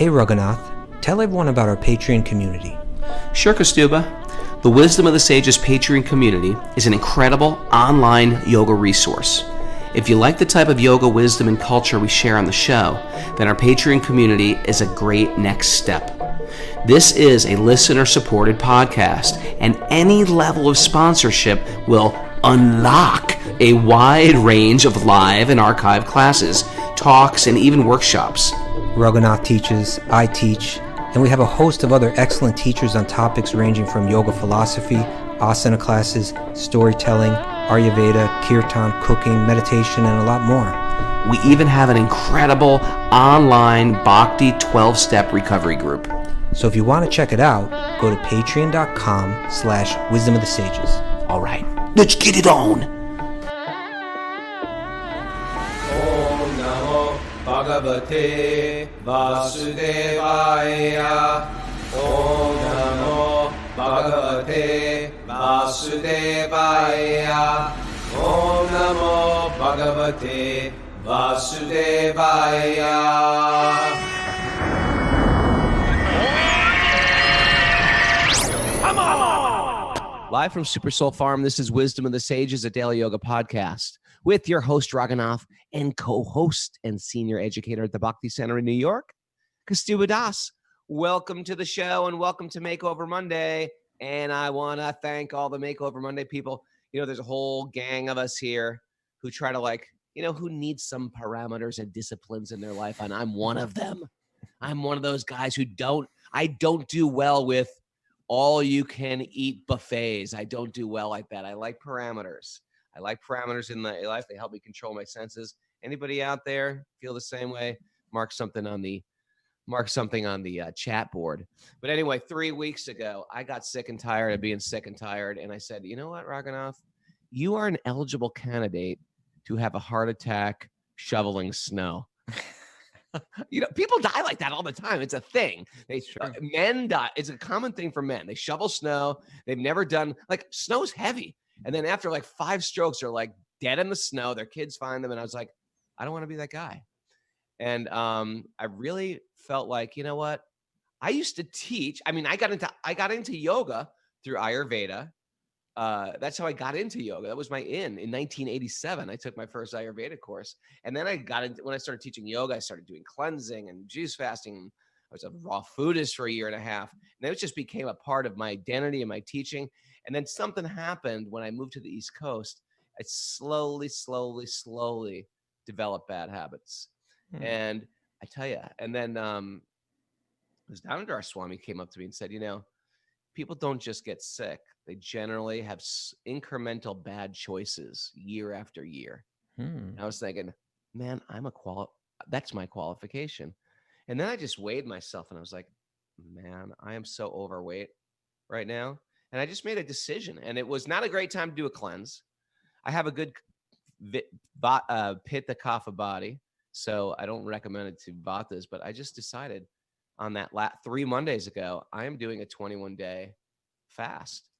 Hey Raghunath, tell everyone about our Patreon community. Sure, Kaustubha. The Wisdom of the Sages Patreon community is an incredible online yoga resource. If you like the type of yoga wisdom and culture we share on the show, then our Patreon community is a great next step. This is a listener-supported podcast, and any level of sponsorship will unlock a wide range of live and archived classes, talks, and even workshops. Raghunath teaches, I teach, and we have a host of other excellent teachers on topics ranging from yoga philosophy, asana classes, storytelling, Ayurveda, kirtan, cooking, meditation, and a lot more. We even have an incredible online Bhakti 12-step recovery group. So if you want to check it out, go to patreon.com/wisdom of the sages. All right, let's get it on. Om Namo Bhagavate Vasudevaya. Om Namo Bhagavate Vasudevaya. Om Namo Bhagavate Vasudevaya. Live from Super Soul Farm, this is Wisdom of the Sages, a daily yoga podcast with your host, Raghunath, and co-host and senior educator at the Bhakti Center in New York, Kaustubha Das. Welcome to the show and welcome to Makeover Monday. And I want to thank all the Makeover Monday people. You know, there's a whole gang of us here who try to who need some parameters and disciplines in their life. And I'm one of them. I'm one of those guys I don't do well with all you can eat buffets. I don't do well like that. I like parameters. I like parameters in my life. They help me control my senses. Anybody out there feel the same way? Mark something on the chat board. But anyway, 3 weeks ago, I got sick and tired of being sick and tired. And I said, you know what, Raghunath? You are an eligible candidate to have a heart attack shoveling snow. You know, people die like that all the time. It's a thing. Men die. It's a common thing for men. They shovel snow. They've never done, snow's heavy. And then after 5 strokes, they're dead in the snow. Their kids find them. And I was like, I don't want to be that guy. And I really felt like, you know what? I used to teach. I mean, I got into yoga through Ayurveda. That's how I got into yoga. That was my in 1987. I took my first Ayurveda course. And then when I started teaching yoga, I started doing cleansing and juice fasting. I was a raw foodist for a year and a half. And it just became a part of my identity and my teaching. And then something happened when I moved to the East Coast. I slowly developed bad habits. And I tell you, and then it was Dhanandar Swami came up to me and said, you know, people don't just get sick. They generally have incremental bad choices year after year. And I was thinking, man, that's my qualification. And then I just weighed myself and I was like, man, I am so overweight right now. And I just made a decision. And it was not a great time to do a cleanse. I have a good Pitta Kapha body, so I don't recommend it to Vatas, but I just decided on that 3 Mondays ago, I am doing a 21-day fast.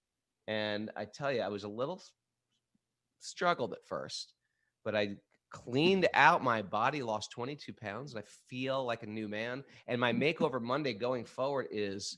And I tell you, I was a little struggled at first, but I cleaned out my body, lost 22 pounds, and I feel like a new man. And my Makeover Monday going forward is,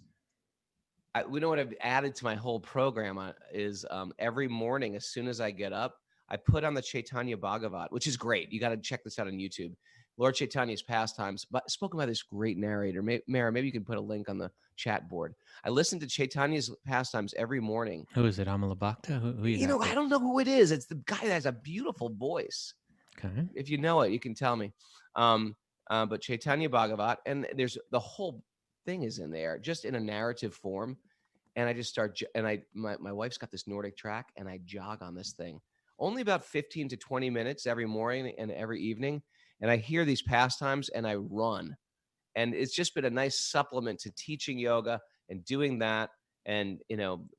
we know what I've added to my whole program is every morning, as soon as I get up, I put on the Chaitanya Bhagavat, which is great. You got to check this out on YouTube. Lord Chaitanya's pastimes, but spoken by this great narrator. Mara, maybe you can put a link on the chat board. I listen to Chaitanya's pastimes every morning. Who is it? Amala Bhakta? Who you know, I don't know who it is. It's the guy that has a beautiful voice. Okay. If you know it, you can tell me. But Chaitanya Bhagavat, and there's the whole thing is in there, just in a narrative form. And I just start, and my wife's got this Nordic track, and I jog on this thing. Only about 15 to 20 minutes every morning and every evening. And I hear these pastimes and I run. And it's just been a nice supplement to teaching yoga and doing that. And, you know,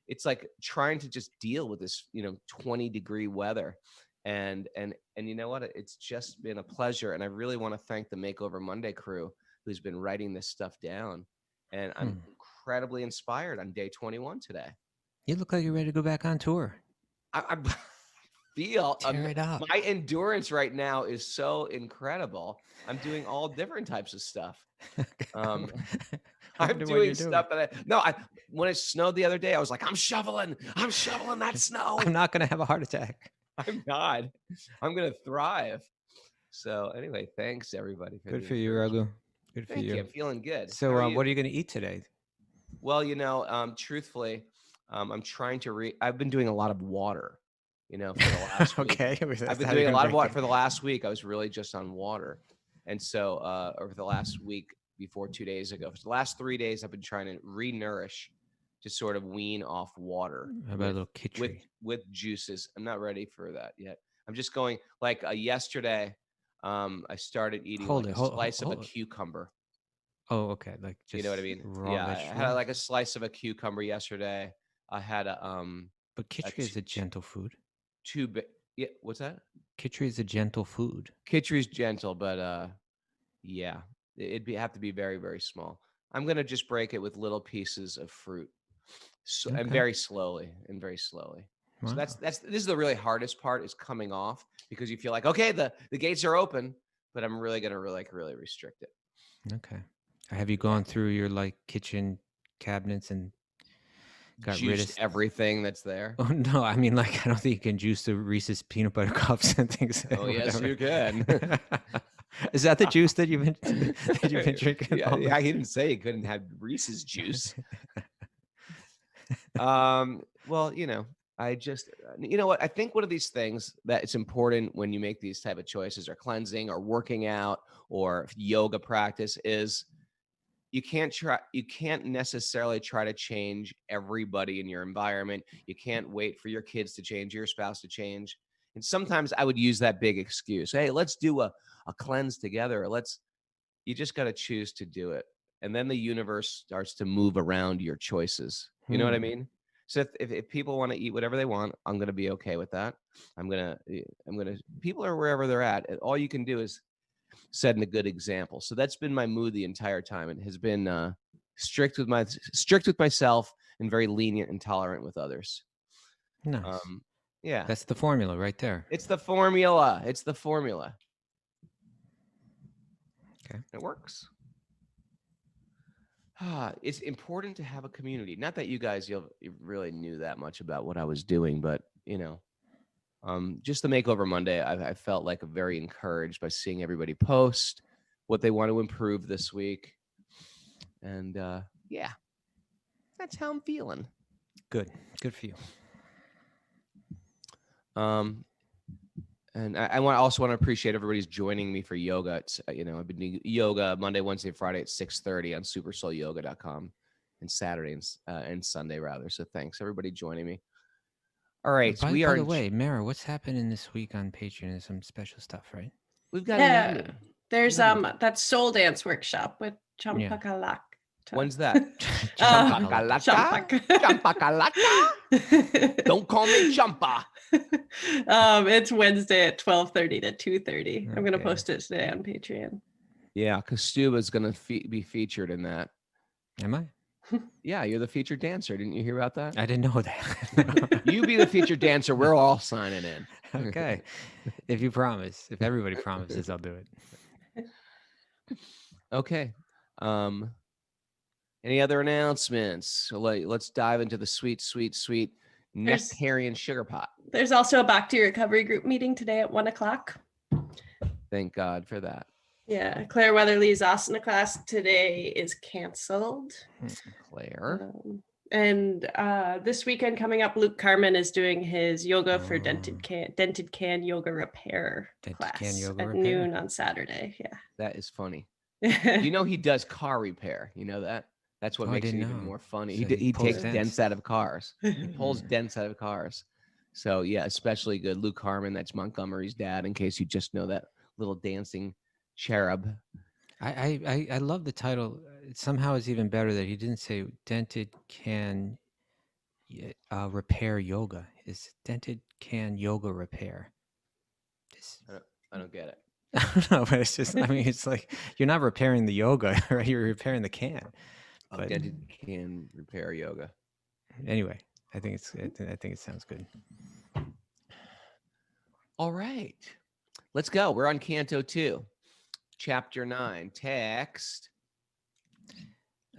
it's like trying to just deal with this, 20-degree weather. And you know what? It's just been a pleasure. And I really want to thank the Makeover Monday crew who's been writing this stuff down. And I'm incredibly inspired on day 21 today. You look like you're ready to go back on tour. feel. Tear it up. My endurance right now is so incredible. I'm doing all different types of stuff. I I'm wonder what doing you're stuff that when it snowed the other day, I was like, I'm shoveling that snow. I'm not going to have a heart attack. I'm not. I'm going to thrive. So anyway, thanks everybody. Good for you, Raghu. Good for Thank you. you. I'm feeling good. So what are you going to eat today? Well, truthfully, I'm trying to I've been doing a lot of water, for the last week. Okay. I've been doing a lot of water for the last week. I was really just on water. And so over the last week before 2 days ago, for the last 3 days, I've been trying to re-nourish to sort of wean off water. How about a little khichdi? With juices. I'm not ready for that yet. I'm just going like yesterday. I started eating a slice of a cucumber. Oh, okay. Like just you know what I mean? Raw vegetable? I had like a slice of a cucumber yesterday. I had a But khichdi is a gentle food. Yeah, what's that? Khichdi is a gentle food. Khichdi's gentle, but it'd have to be very, very small. I'm gonna just break it with little pieces of fruit, and very slowly. Wow. So this is the really hardest part, is coming off, because you feel like, okay, the gates are open, but I'm really gonna really restrict it. Okay. Have you gone through your kitchen cabinets and got rid of everything that's there? Oh no, I mean I don't think you can juice the Reese's peanut butter cups and things. Oh yes, you can. Is that the juice that you've been drinking? Yeah, he didn't say he couldn't have Reese's juice. Well, I just, what I think one of these things that it's important when you make these type of choices, or cleansing or working out or yoga practice, is you can't necessarily try to change everybody in your environment. You can't wait for your kids to change, your spouse to change. And sometimes I would use that big excuse. Hey, let's do a cleanse together. You just got to choose to do it. And then the universe starts to move around your choices. You know what I mean? So if people want to eat whatever they want, I'm going to be okay with that. People are wherever they're at. And all you can do is set a good example. So that's been my mood the entire time. It has been strict with myself and very lenient and tolerant with others. Nice. Yeah. That's the formula right there. It's the formula. Okay. It works. It's important to have a community. Not that you guys you really knew that much about what I was doing, but just the Makeover Monday, I felt like very encouraged by seeing everybody post what they want to improve this week, and that's how I'm feeling. Good for you. And I also want to appreciate everybody's joining me for yoga. It's, I've been doing yoga Monday, Wednesday, Friday at 6:30 on supersoulyoga.com, and Saturday and Sunday rather. So thanks everybody joining me. All right. By the way, Mara, what's happening this week on Patreon? Is some special stuff, right? We've got there's that soul dance workshop with Champakalak. When's that? Champakalaka? Don't call me Champa. It's Wednesday at 12:30 to 2:30. I'm going to post it today on Patreon. Yeah, Kaustubha is going to be featured in that. Am I? Yeah, you're the featured dancer. Didn't you hear about that? I didn't know that. You be the featured dancer. We're all signing in. Okay. If you promise. If everybody promises, I'll do it. Okay. Any other announcements? So let's dive into the sweet nectarian sugar pot. There's also a Bhakti recovery group meeting today at 1:00. Thank God for that. Yeah, Claire Weatherly's asana class today is canceled. Claire. And this weekend coming up, Luke Carmen is doing his yoga for dented can yoga repair class at noon on Saturday. Yeah, that is funny. He does car repair. You know that? That's what makes it even more funny. So he takes dents out of cars. He pulls dents out of cars. So yeah, especially good. Luke Carmen, that's Montgomery's dad, in case you just know that little dancing cherub. I love the title. Somehow it's even better that he didn't say dented can repair yoga. It's dented can yoga repair. I don't get it. I don't know, but it's just, it's like you're not repairing the yoga, right? You're repairing the can. But dented can repair yoga. Anyway, I think it sounds good. All right. Let's go. We're on Canto 2, Chapter 9, text.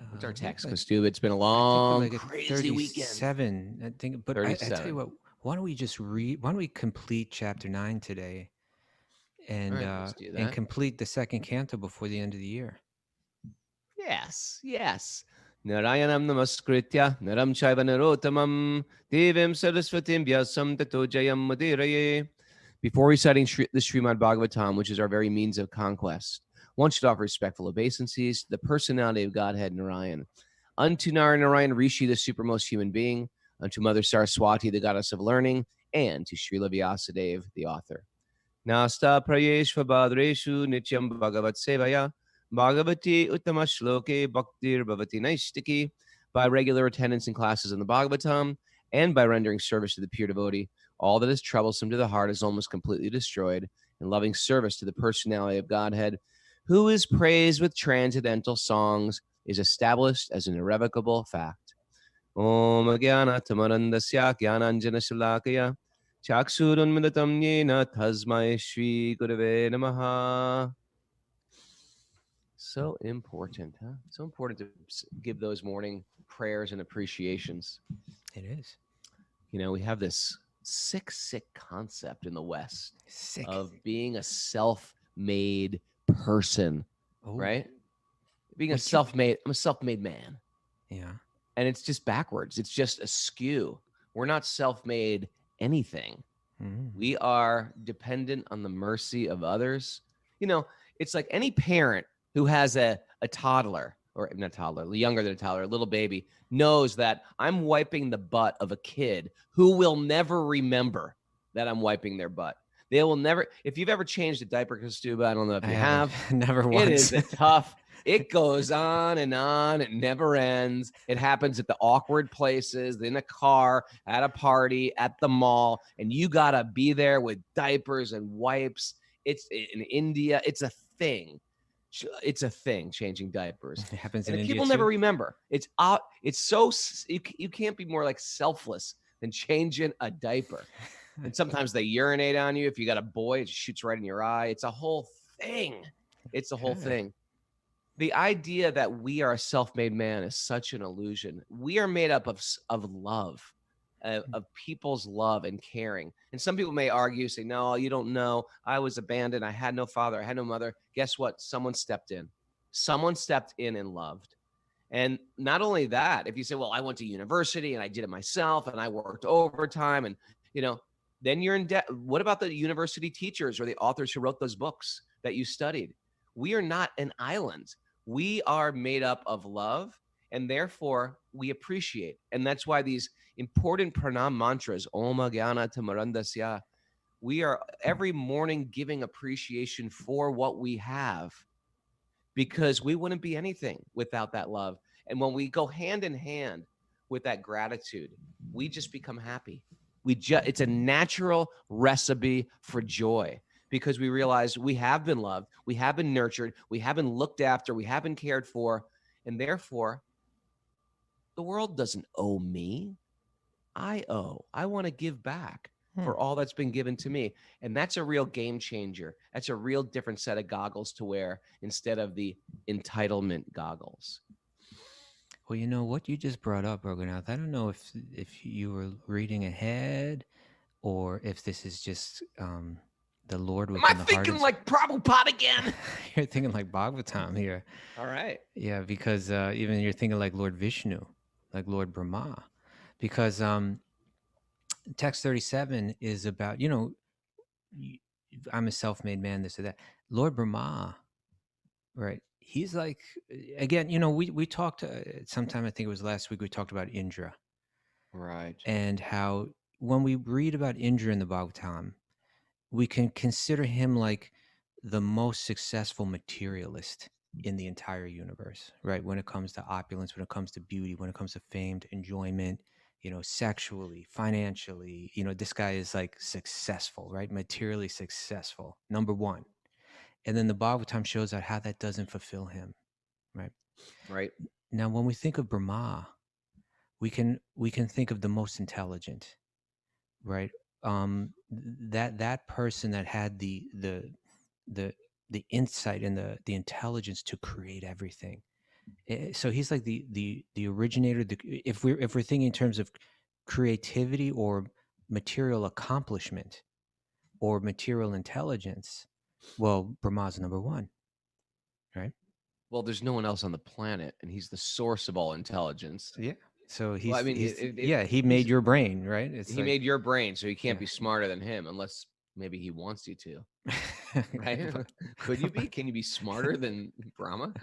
What's our text, Kaustubha? It's been a long, crazy weekend. 37, I think. But I tell you what, why don't we just read? Why don't we complete Chapter 9 today, and let's do that. complete the second canto before the end of the year? Yes. Narayanam namaskritya naram chaiva narotamam devim saraswatim vyasam tato jayam madiraye. Before reciting the Srimad Bhagavatam, which is our very means of conquest, one should offer respectful obeisances to the personality of Godhead Narayan, unto Narayan Rishi, the supermost human being, unto Mother Saraswati, the goddess of learning, and to Srila Vyasadeva, the author. Nasta prayeshva badreshu nityam bhagavat sevaya bhagavati uttama shloke bhaktir bhavati naistiki. By regular attendance in classes in the Bhagavatam and by rendering service to the pure devotee, all that is troublesome to the heart is almost completely destroyed, in loving service to the personality of Godhead, who is praised with transcendental songs, is established as an irrevocable fact. Om Jnana Tamarandasya Jnananjana Shalakaya Chakshurunmilitam Yena Tasmai Shri Gurave Namaha. So important, huh? So important to give those morning prayers and appreciations. It is. You know, we have this sick concept in the West of being a self-made person, right? Being I'm a self-made man. Yeah. And it's just backwards. It's just askew. We're not self-made anything. Mm-hmm. We are dependent on the mercy of others. You know, it's like any parent who has a toddler, or not toddler, younger than a toddler, a little baby, knows that I'm wiping the butt of a kid who will never remember that I'm wiping their butt. They will never, if you've ever changed a diaper, Kaustubha, I don't know if you have. Never once. It is a tough, it goes on, it never ends. It happens at the awkward places, in a car, at a party, at the mall, and you gotta be there with diapers and wipes. It's in India, it's a thing. It's a thing, changing diapers. It happens and in India people too? never remember. It's so, you can't be more like selfless than changing a diaper. And sometimes they urinate on you. If you got a boy, it shoots right in your eye. It's a whole thing. It's a whole thing. The idea that we are a self-made man is such an illusion. We are made up of love, of people's love and caring. And some people may argue, say, no, you don't know. I was abandoned. I had no father. I had no mother. Guess what? Someone stepped in. Someone stepped in and loved. And not only that, if you say, well, I went to university and I did it myself and I worked overtime and, you know, then you're in debt. What about the university teachers or the authors who wrote those books that you studied? We are not an island. We are made up of love, and therefore we appreciate. And that's why these important pranam mantras, Om Jnana Tamarandasya, we are every morning giving appreciation for what we have, because we wouldn't be anything without that love. And when we go hand in hand with that gratitude, we just become happy. It's a natural recipe for joy, because we realize we have been loved, we have been nurtured, we have been looked after, we have been cared for, and therefore the world doesn't owe me. I owe. I want to give back for all that's been given to me. And that's a real game changer. That's a real different set of goggles to wear instead of the entitlement goggles. Well, you know what you just brought up, Raghunath. I don't know if you were reading ahead or if this is just the Lord within the heart. Am I thinking like Prabhupada again? You're thinking like Bhagavatam here. All right. Yeah, because even you're thinking like Lord Vishnu, like Lord Brahma, because text 37 is about, you know, I'm a self-made man, this or that. Lord Brahma, right? He's like, again, you know, we talked sometime, I think it was last week, we talked about Indra. Right. And how when we read about Indra in the Bhagavatam, we can consider him like the most successful materialist in the entire universe, right? When it comes to opulence, when it comes to beauty, when it comes to fame, to enjoyment, you know, sexually, financially, you know, this guy is like successful, right? Materially successful, number one. And then the Bhagavatam shows out how that doesn't fulfill him, right? Right. Now, when we think of Brahma, we can think of the most intelligent, right? that person that had the insight and the intelligence to create everything. So he's like the originator. If we're thinking in terms of creativity or material accomplishment or material intelligence, well, Brahma's number one, right? Well, there's no one else on the planet, and he's the source of all intelligence. Yeah. So Well, I mean, he made your brain, right? He made your brain, so you can't be smarter than him unless maybe he wants you to. Right? Could you be? Can you be smarter than Brahma?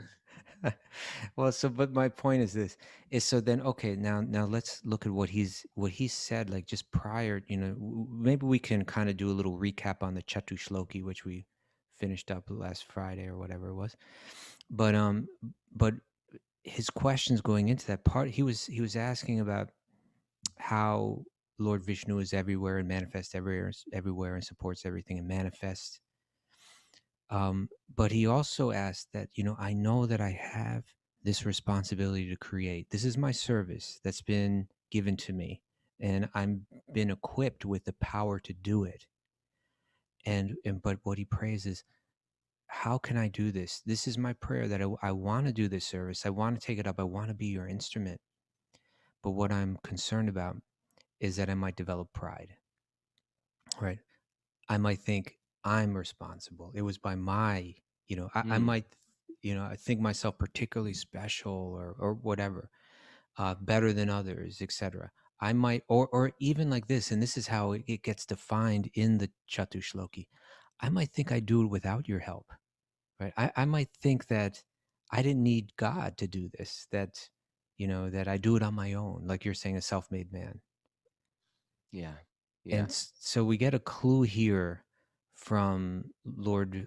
Well, but my point is this: so then, okay, now let's look at what he said, like just prior. Maybe we can kind of do a little recap on the Chatushloki, which we finished up last Friday or whatever it was. But his questions going into that part, he was asking about how Lord Vishnu is everywhere and manifests everywhere and supports everything and manifests. But he also asked that, I know that I have this responsibility to create. This is my service that's been given to me, and I'm been equipped with the power to do it. But what he prays is, how can I do this? This is my prayer, that I want to do this service. I want to take it up. I want to be your instrument. But what I'm concerned about is that I might develop pride, right? I might think I'm responsible. It was by my, I might, I think myself particularly special or whatever, better than others, etc. I might, or even like this, and this is how it gets defined in the Chatushloki. I might think I do it without your help, right? I might think that I didn't need God to do this, that, that I do it on my own, like you're saying, a self-made man. Yeah. And so we get a clue here from Lord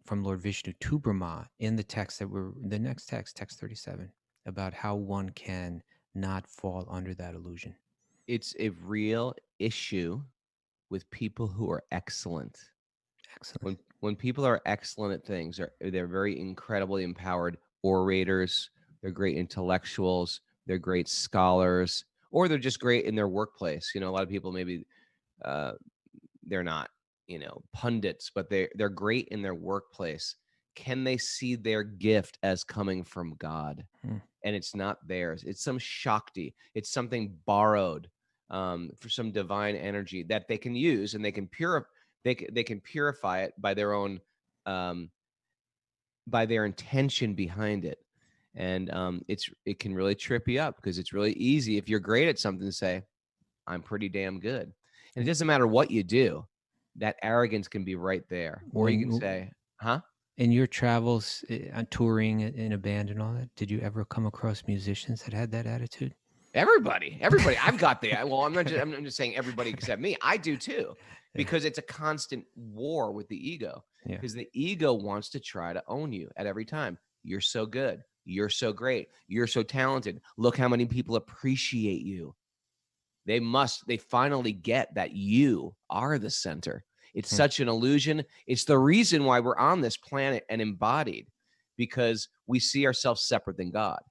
Vishnu to Brahma in the text the next text 37, about how one can not fall under that illusion. It's a real issue with people who are excellent. Excellent. When people are excellent at things, they're very incredibly empowered orators, they're great intellectuals, they're great scholars, or they're just great in their workplace. A lot of people maybe they're not, pundits, but they're great in their workplace. Can they see their gift as coming from God? And it's not theirs. It's some Shakti. It's something borrowed for some divine energy that they can use, and they can purify it by their own by their intention behind it. And it can really trip you up, because it's really easy if you're great at something to say, I'm pretty damn good. And it doesn't matter what you do, that arrogance can be right there. Or you can say, huh? In your travels, on touring in a band and all that, did you ever come across musicians that had that attitude? Everybody. I've got that. Well, I'm just saying everybody except me. I do too, because it's a constant war with the ego. Because the ego wants to try to own you at every time. You're so good. You're so great. You're so talented. Look how many people appreciate you. They finally get that you are the center. It's such an illusion. It's the reason why we're on this planet and embodied, because we see ourselves separate than God.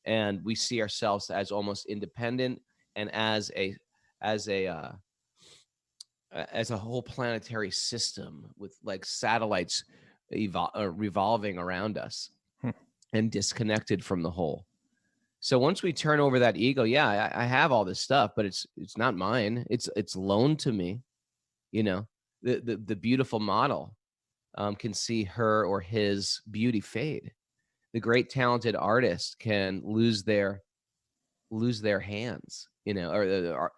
And we see ourselves as almost independent and as a whole planetary system with like satellites revolving around us and disconnected from the whole. So once we turn over that ego, I have all this stuff, but it's not mine. It's loaned to me. The beautiful model can see her or his beauty fade. The great talented artist can lose their hands, a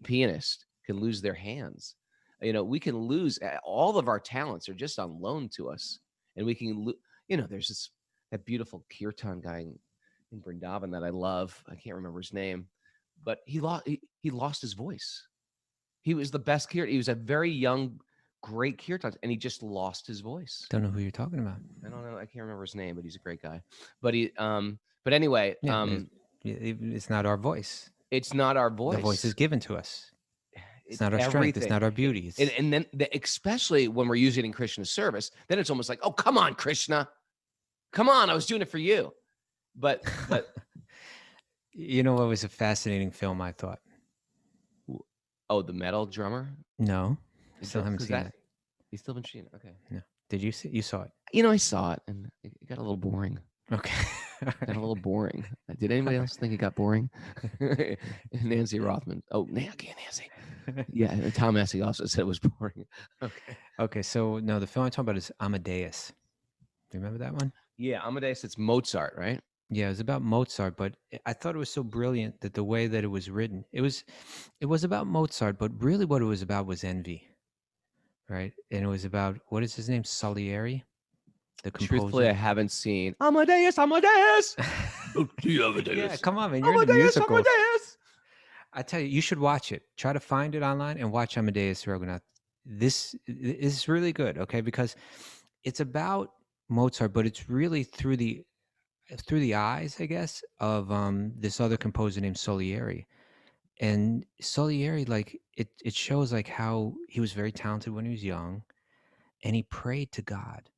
pianist can lose their hands. We can lose, all of our talents are just on loan to us. And we can, there's that beautiful kirtan guy in Vrindavan that I love. I can't remember his name, but he lost his voice. He was the best kirtan. He was a very young, great kirtan, and he just lost his voice. Don't know who you're talking about. I don't know. I can't remember his name, but he's a great guy. But anyway, it's not our voice. It's not our voice. The voice is given to us. It's not our strength. It's not our beauty. And then, especially when we're using it in Krishna's service, then it's almost like, oh, come on, Krishna. Come on. I was doing it for you. But what was a fascinating film, I thought? Oh, the metal drummer? No, I Is still that- haven't is seen that- it. You still haven't seen it? Okay. No. Did you see? You saw it? I saw it and it got a little boring. Okay. Got a little boring. Did anybody else think it got boring? Nancy Rothman. Oh, okay, Nancy. Yeah, Tom Massey also said it was boring. Okay. Okay. So no, the film I'm talking about is Amadeus. Do you remember that one? Yeah, Amadeus. It's Mozart, right? Yeah, it was about Mozart, but I thought it was so brilliant that the way that it was written, it was about Mozart, but really what it was about was envy, right? And it was about, what is his name? Salieri, the composer. Truthfully, I haven't seen Amadeus. Amadeus. Yeah, come on, man. You're into Amadeus. musicals. Amadeus. I tell you, you should watch it. Try to find it online and watch Amadeus Raghunath. This is really good, okay? Because it's about Mozart, but it's really through the eyes, I guess, of this other composer named Salieri. And Salieri, like it shows like how he was very talented when he was young, and he prayed to God.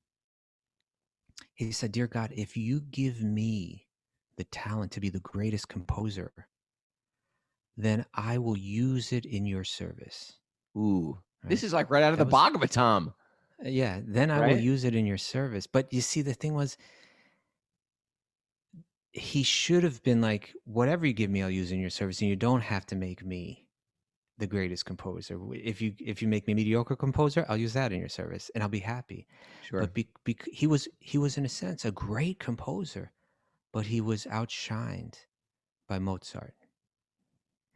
He said, "Dear God, if you give me the talent to be the greatest composer, then I will use it in your service." Ooh, Right? this is like right out of the Bhagavatam. Yeah, then I will use it in your service. But you see, the thing was, he should have been like, whatever you give me, I'll use in your service, and you don't have to make me the greatest composer. If you make me a mediocre composer, I'll use that in your service, and I'll be happy. Sure. But he was in a sense a great composer, but he was outshined by Mozart.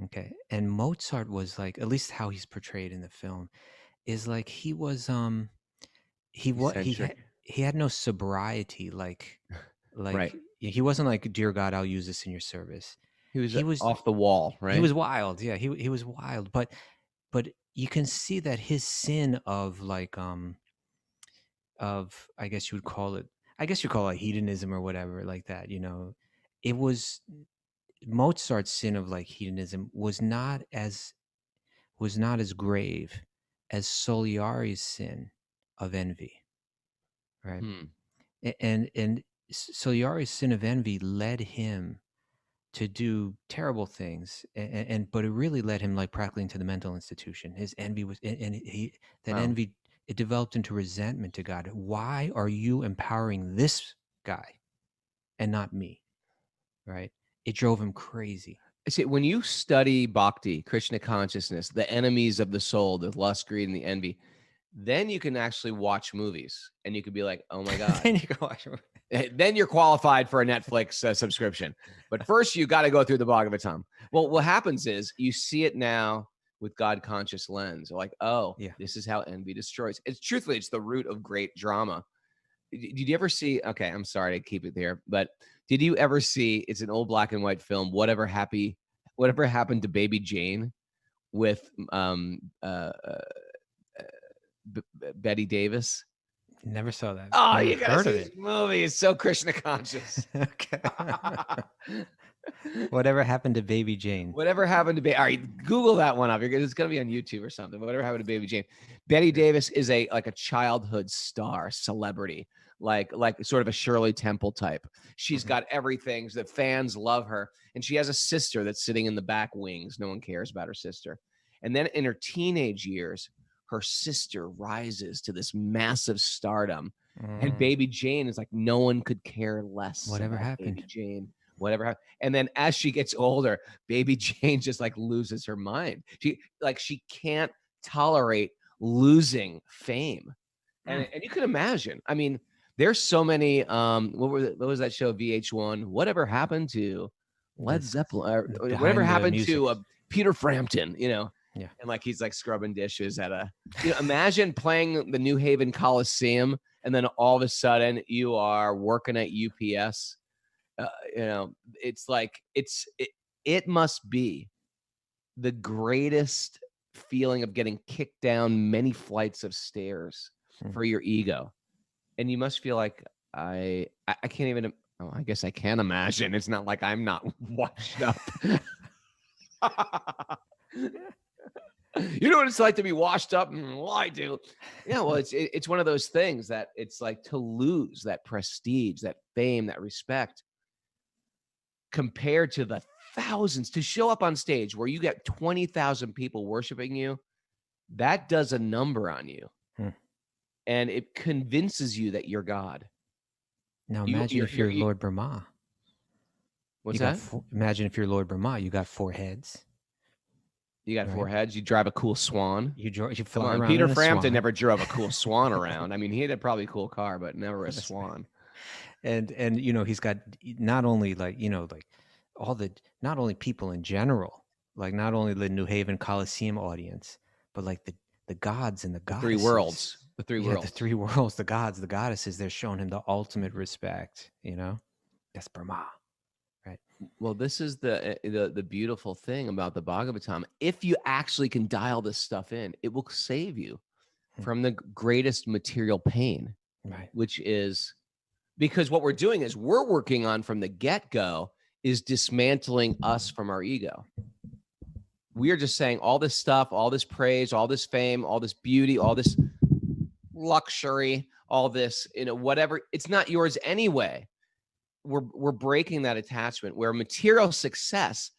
Okay, and Mozart was like, at least how he's portrayed in the film, is like he was he had no sobriety, like Right. he wasn't like, "Dear God, I'll use this in your service." He was off the wall, right? He was wild. Yeah, he was wild. But you can see that his sin of like of, I guess you call it hedonism or whatever like that, it was Mozart's sin of like hedonism was not as grave as Salieri's sin of envy, right? And Salieri's sin of envy led him to do terrible things, but it really led him like practically into the mental institution. His envy was, and envy, it developed into resentment to God. Why are you empowering this guy and not me? Right? It drove him crazy. See, when you study Bhakti, Krishna consciousness, the enemies of the soul, the lust, greed, and the envy, then you can actually watch movies, and you could be like, "Oh my God!" Then you can watch movies. Then you're qualified for a Netflix subscription. But first, you got to go through the Bhagavatam. Well, what happens is you see it now with God conscious lens. You're like, oh, yeah, this is how envy destroys. It's truthfully, it's the root of great drama. Did you ever see? Okay, I'm sorry to keep it there, but did you ever see? It's an old black and white film. Whatever happened to Baby Jane with Betty Davis? Never saw that. Oh, you gotta see this movie. It's so Krishna conscious. Okay. Whatever happened to Baby Jane? Whatever happened to Baby? All right, Google that one up. It's gonna be on YouTube or something. Whatever happened to Baby Jane? Betty Davis is a childhood star, celebrity, like sort of a Shirley Temple type. She's got everything. The fans love her, and she has a sister that's sitting in the back wings. No one cares about her sister. And then in her teenage years, her sister rises to this massive stardom, and Baby Jane is like, no one could care less. Whatever happened, Baby Jane? Whatever happened? And then as she gets older, Baby Jane just like loses her mind. She can't tolerate losing fame, and you can imagine. I mean, there's so many. What was that show? VH1. Whatever happened to Led Zeppelin? Whatever happened to Peter Frampton? Yeah. And like he's like scrubbing dishes at imagine playing the New Haven Coliseum, and then all of a sudden you are working at UPS. It's like it must be the greatest feeling of getting kicked down many flights of stairs for your ego. And you must feel like I can't even, I guess I can imagine. It's not like I'm not washed up. You know what it's like to be washed up? Well, I do. Yeah, well, it's one of those things that it's like to lose that prestige, that fame, that respect, compared to the thousands to show up on stage where you get 20,000 people worshiping you. That does a number on you. And it convinces you that you're God. Now imagine if you're Lord Brahma. What's that? Imagine if you're Lord Brahma, you got 4 heads. You got 4 heads. You drive a cool swan. You fly around. Peter Frampton never drove a cool swan around. I mean, he had a probably cool car, but never a swan. And he's got not only not only people in general, like not only the New Haven Coliseum audience, but like the gods and the goddesses. The 3 worlds. The 3 worlds. The 3 worlds, the gods, the goddesses, they're showing him the ultimate respect, That's Brahma. Right. Well, this is the beautiful thing about the Bhagavatam. If you actually can dial this stuff in, it will save you from the greatest material pain, right? Which is because what we're doing is we're working on from the get-go is dismantling us from our ego. We are just saying all this stuff, all this praise, all this fame, all this beauty, all this luxury, all this, whatever. It's not yours anyway. We're breaking that attachment where material success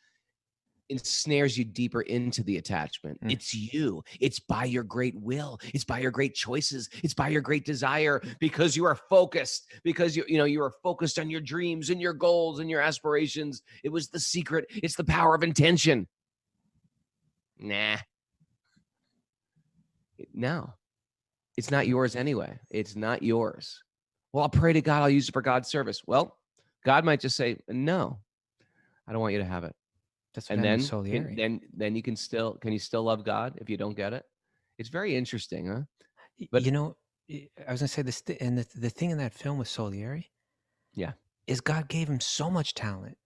ensnares you deeper into the attachment. It's you. It's by your great will. It's by your great choices. It's by your great desire because you are focused, because you are focused on your dreams and your goals and your aspirations. It was the secret. It's the power of intention. Nah. No. It's not yours anyway. It's not yours. Well, I'll pray to God. I'll use it for God's service. Well, God might just say, no, I don't want you to have it. That's and then you can you still love God if you don't get it? It's very interesting, huh? But I was gonna say this, and the thing in that film with Salieri, is God gave him so much talent,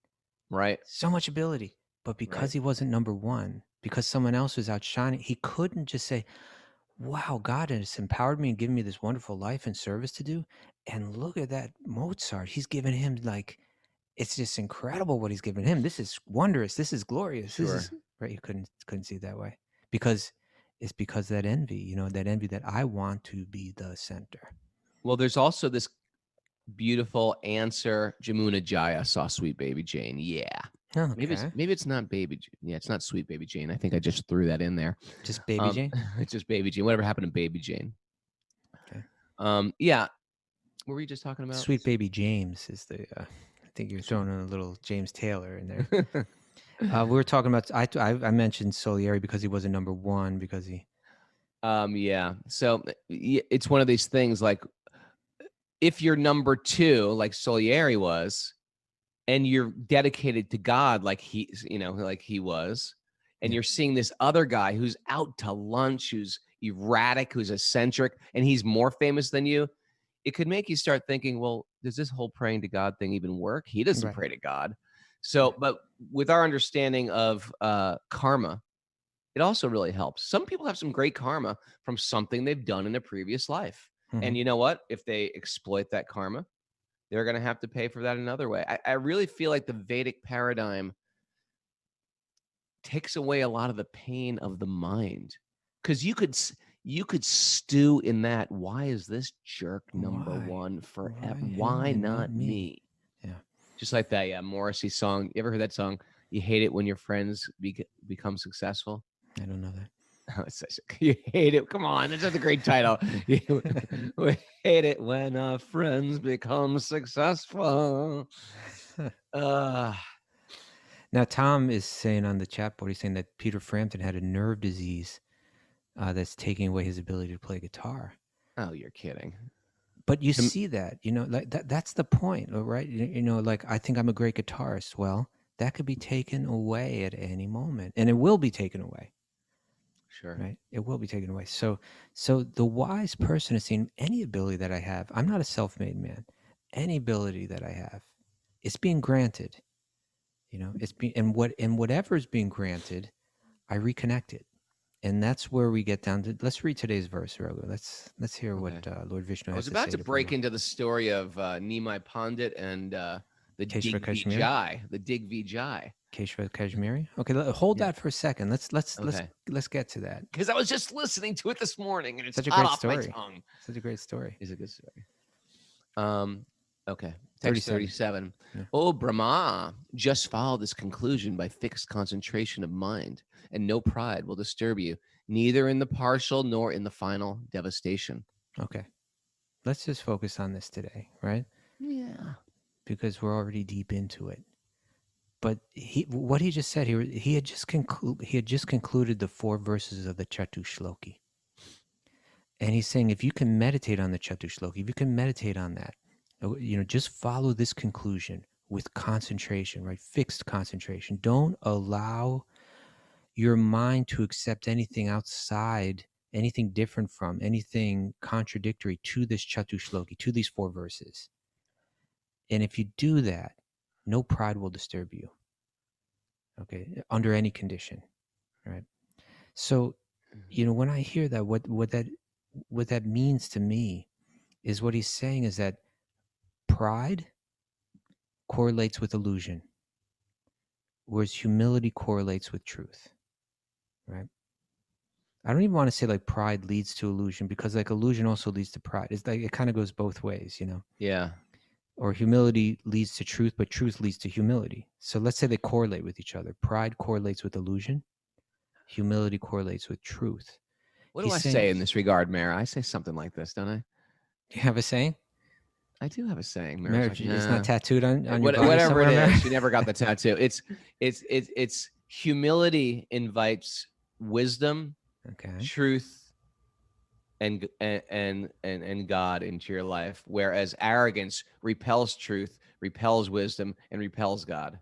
right? So much ability, but because he wasn't number one, because someone else was outshining, he couldn't just say, wow, God has empowered me and given me this wonderful life and service to do. And look at that Mozart. He's given him it's just incredible what he's given him. This is wondrous. This is glorious. Sure. This is right. You couldn't see it that way because that envy, that I want to be the center. Well, there's also this beautiful answer. Jamuna Jaya saw Sweet Baby Jane. Yeah. Okay. Maybe it's not Baby Jane. Yeah, it's not Sweet Baby Jane. I think I just threw that in there. Just Baby Jane? It's just Baby Jane. Whatever happened to Baby Jane? Okay. Yeah. What were you just talking about? Sweet Baby James is I think you're throwing in a little James Taylor in there. We were talking about, I mentioned Salieri because he wasn't number one, because he. Yeah. So it's one of these things like if you're number 2, like Salieri was, and you're dedicated to God like he was, and you're seeing this other guy who's out to lunch, who's erratic, who's eccentric, and he's more famous than you, it could make you start thinking, well, does this whole praying to God thing even work? He doesn't pray to God. So, but with our understanding of karma, it also really helps. Some people have some great karma from something they've done in a previous life. Mm-hmm. And you know what? If they exploit that karma, they're going to have to pay for that another way. I really feel like the Vedic paradigm takes away a lot of the pain of the mind, because you could stew in that. Why is this jerk number one forever? Why not me? Yeah. Just like that. Morrissey song. You ever heard that song? You hate it when your friends become successful. I don't know that. You hate it. Come on, that's a great title. We hate it when our friends become successful. Now, Tom is saying on the chat board, he's saying that Peter Frampton had a nerve disease that's taking away his ability to play guitar. Oh, you're kidding. But you see that, like that's the point, right? Like, I think I'm a great guitarist. Well, that could be taken away at any moment, and it will be taken away. Sure. Right. It will be taken away. So the wise person is seeing any ability that I have. I'm not a self-made man. Any ability that I have, it's being granted. It's being, and whatever is being granted, I reconnect it. And that's where we get down to. Let's read today's verse, Raghu. Let's hear what Lord Vishnu has to say. I was about to break into the story of Nimai Pandit and the Dig Vijay. The Dig Vijay. Keshava Kashmiri. Okay, hold that for a second. Let's get to that, because I was just listening to it this morning, and it's such a hot great off story. my tongue. Such a great story. It's a good story. Okay. Text 37. Yeah. Oh, Brahma, just follow this conclusion by fixed concentration of mind, and no pride will disturb you, neither in the partial nor in the final devastation. Okay. Let's just focus on this today, right? Yeah. Because we're already deep into it. But what he just said here, he had just concluded the 4 verses of the Chatushloki. And he's saying, if you can meditate on the Chatushloki, if you can meditate on that, just follow this conclusion with concentration, right? Fixed concentration. Don't allow your mind to accept anything outside, anything different from, anything contradictory to this Chatushloki, to these 4 verses. And if you do that, no pride will disturb you. Okay, under any condition, right? So, when I hear that, what that means to me is what he's saying is that pride correlates with illusion, whereas humility correlates with truth, right? I don't even want to say like pride leads to illusion, because like illusion also leads to pride. It's like it kind of goes both ways, Yeah. Or humility leads to truth, but truth leads to humility. So let's say they correlate with each other. Pride correlates with illusion. Humility correlates with truth. What do I say in this regard, Mayor? I say something like this, don't I? Do you have a saying? I do have a saying. Marriage, it's not tattooed on your body whatever it somewhere, is. She never got the tattoo. It's humility invites wisdom, okay, truth, and God into your life, whereas arrogance repels truth, repels wisdom, and repels God.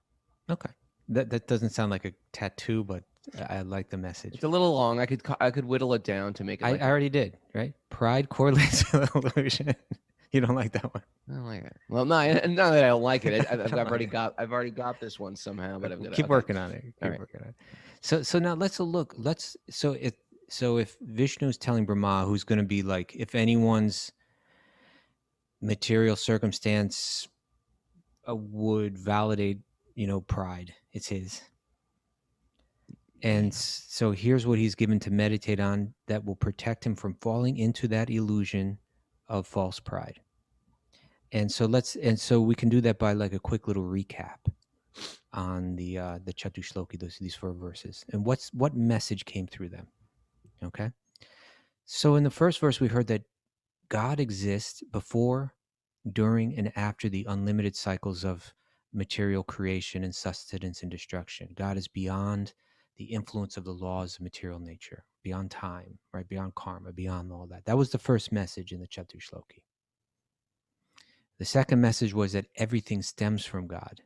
Okay, that doesn't sound like a tattoo, but I like the message. It's a little long. I could whittle it down to make it. I already did, right? Pride correlates with illusion. You don't like that one? I don't like it. Well, no, not that I don't like it. I've already got this one somehow, but I'm gonna keep working on it. Keep working on it. So now let's look. So if Vishnu is telling Brahma, who's going to be like, if anyone's material circumstance would validate, pride, it's his. And so here's what he's given to meditate on that will protect him from falling into that illusion of false pride. And so we can do that by like a quick little recap on the Chatushloki, these 4 verses, and what message came through them. Okay. So in the first verse, we heard that God exists before, during, and after the unlimited cycles of material creation and sustenance and destruction. God is beyond the influence of the laws of material nature, beyond time, right? Beyond karma, beyond all that. That was the first message in the Chatushloki. The second message was that everything stems from God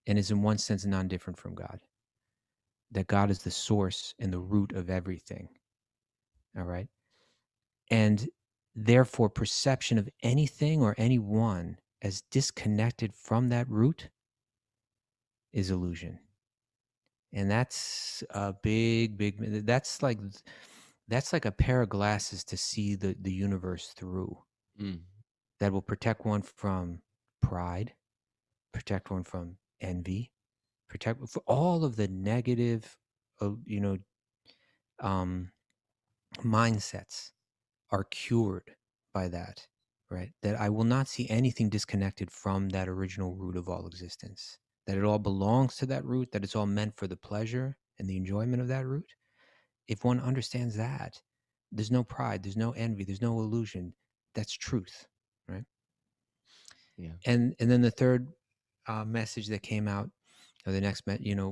and is in one sense non-different from God. That God is the source and the root of everything. All right? And therefore, perception of anything or anyone as disconnected from that root is illusion. And that's a big, that's like a pair of glasses to see the universe through. That will protect one from pride, protect one from envy, protect for all of the negative, mindsets are cured by that, right? That I will not see anything disconnected from that original root of all existence. That it all belongs to that root, that it's all meant for the pleasure and the enjoyment of that root. If one understands that, there's no pride, there's no envy, there's no illusion. That's truth, right? Yeah. And then the third message that came out, or the next,